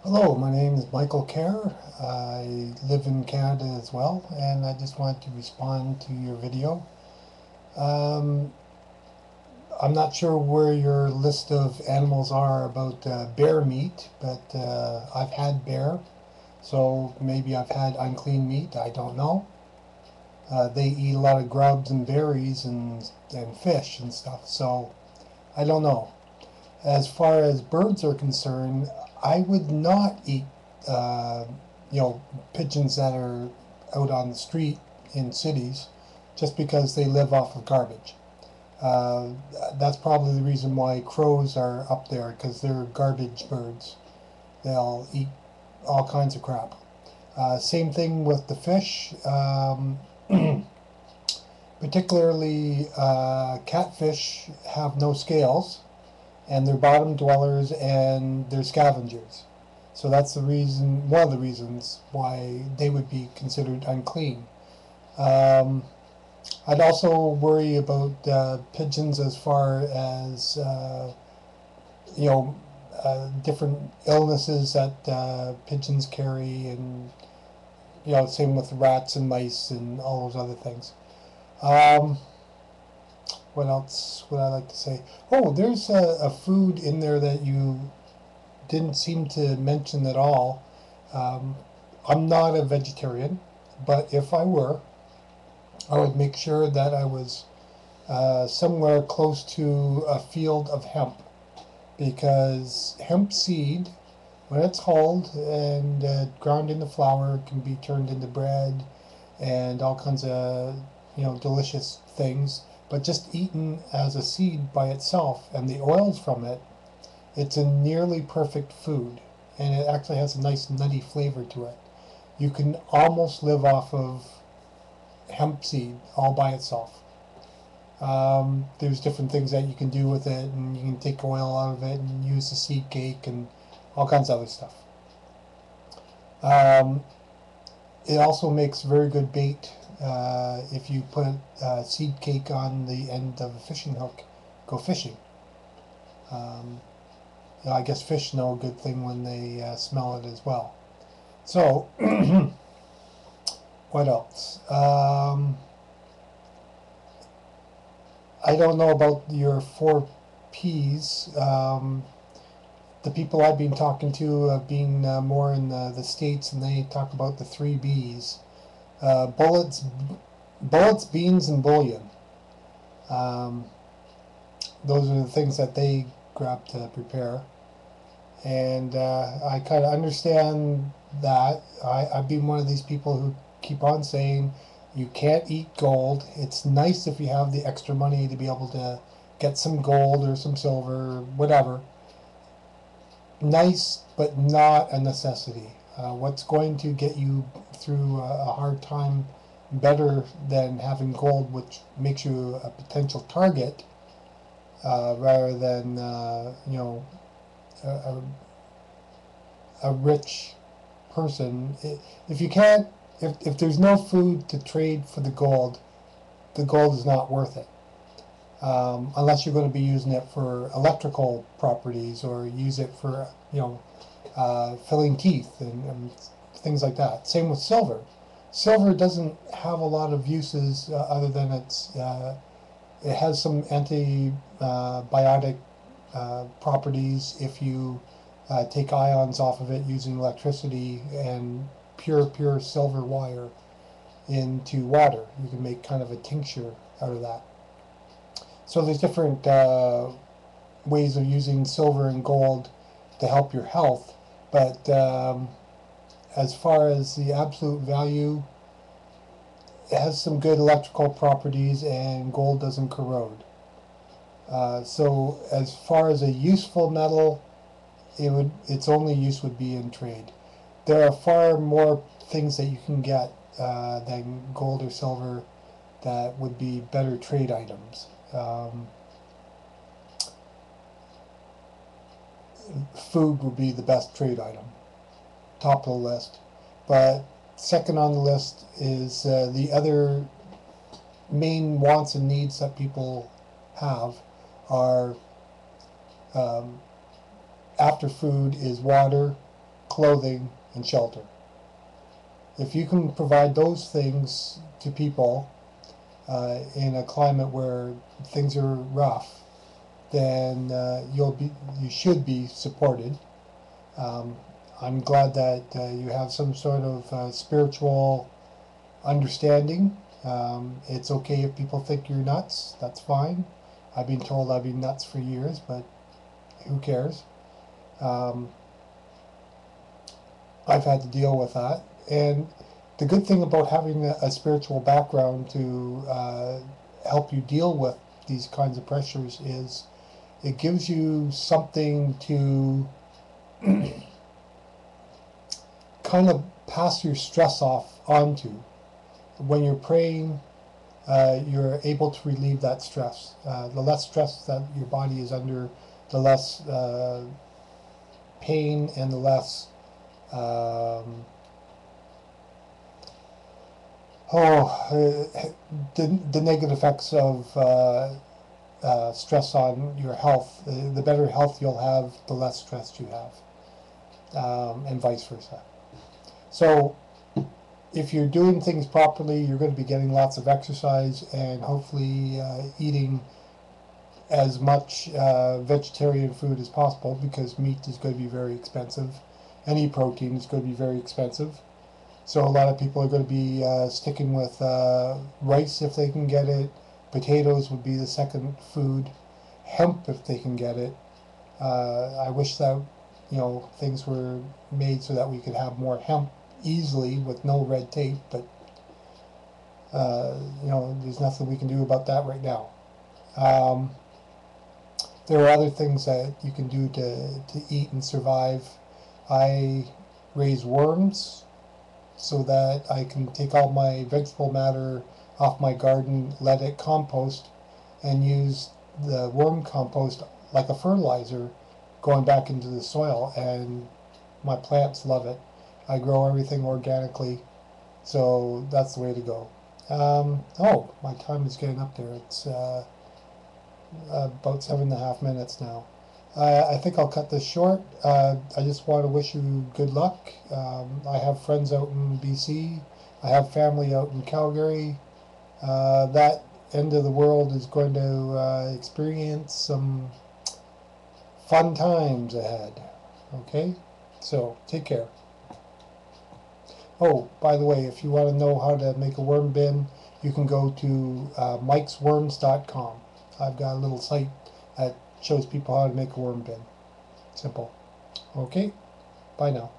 Hello, my name is Michael Kerr. I live in Canada as well, and I just wanted to respond to your video. Um, I'm not sure where your list of animals are about bear meat, but I've had bear, so maybe I've had unclean meat. I don't know. They eat a lot of grubs and berries and fish and stuff, so I don't know. As far as birds are concerned, I would not eat, uh, you know, pigeons that are out on the street in cities, just because they live off of garbage. Uh, that's probably the reason why crows are up there, because they're garbage birds. They'll eat all kinds of crap. Same thing with the fish, particularly catfish have no scales, and they're bottom dwellers and they're scavengers. So that's the reason, one of the reasons why they would be considered unclean. Um, I'd also worry about pigeons as far as you know different illnesses that pigeons carry, and same with rats and mice and all those other things. Um, what else would I like to say? Oh, there's a food in there that you didn't seem to mention at all. Um, I'm not a vegetarian, but if I were, I would make sure that I was somewhere close to a field of hemp, because hemp seed, when it's hulled and ground into flour, can be turned into bread and all kinds of delicious things. But just eaten as a seed by itself and the oils from it, it's a nearly perfect food, and it actually has a nice nutty flavor to it. You can almost live off of hemp seed all by itself. There's different things that you can do with it, and you can take oil out of it and use the seed cake and all kinds of other stuff. Um, it also makes very good bait if you put seed cake on the end of a fishing hook. Go fishing. Um, I guess fish know a good thing when they smell it as well. So, what else? I don't know about your four P's. The people I've been talking to have been more in the States, and they talk about the three B's. Bullets, beans, and bullion. Um, those are the things that they grab to prepare. And I kind of understand that. I've been one of these people who keep on saying you can't eat gold. It's nice if you have the extra money to be able to get some gold or some silver or whatever. Nice, but not a necessity. What's going to get you through a hard time better than having gold, which makes you a potential target, rather than a, a rich person. If you can't, if there's no food to trade for the gold is not worth it. Unless you're going to be using it for electrical properties or use it for filling teeth and things like that. Same with silver. Silver doesn't have a lot of uses other than it has some antibiotic properties if you take ions off of it using electricity and pure silver wire into water. You can make kind of a tincture out of that. So there's different ways of using silver and gold to help your health, but as far as the absolute value, it has some good electrical properties, and gold doesn't corrode. So as far as a useful metal, its only use would be in trade. There are far more things that you can get than gold or silver that would be better trade items. Food would be the best trade item, top of the list. But second on the list is the other main wants and needs that people have are, um, after food is water, clothing, and shelter. If you can provide those things to people in a climate where things are rough, then you should be supported. I'm glad that you have some sort of spiritual understanding. It's okay if people think you're nuts. That's fine. I've been told I've been nuts for years, but who cares? I've had to deal with that. And the good thing about having a spiritual background to help you deal with these kinds of pressures is it gives you something to kind of pass your stress off onto. When you're praying, you're able to relieve that stress. The less stress that your body is under, the less pain and the less the negative effects of stress on your health. The better health you'll have, the less stress you have, and vice versa. So if you're doing things properly, you're going to be getting lots of exercise and hopefully eating as much vegetarian food as possible, because meat is going to be very expensive. Any protein is going to be very expensive. So a lot of people are going to be sticking with rice if they can get it. Potatoes would be the second food. Hemp if they can get it. I wish that things were made so that we could have more hemp easily with no red tape, but there's nothing we can do about that right now. There are other things that you can do to eat and survive. I raise worms so that I can take all my vegetable matter off my garden, let it compost, and use the worm compost like a fertilizer going back into the soil, and my plants love it. I grow everything organically, so that's the way to go. Oh, my time is getting up there. It's about 7.5 minutes now. I think I'll cut this short. I just want to wish you good luck. I have friends out in BC. I have family out in Calgary. That end of the world is going to experience some fun times ahead. Okay? So, take care. Oh, by the way, if you want to know how to make a worm bin, you can go to mikesworms.com. I've got a little site that shows people how to make a worm bin. Simple. Okay? Bye now.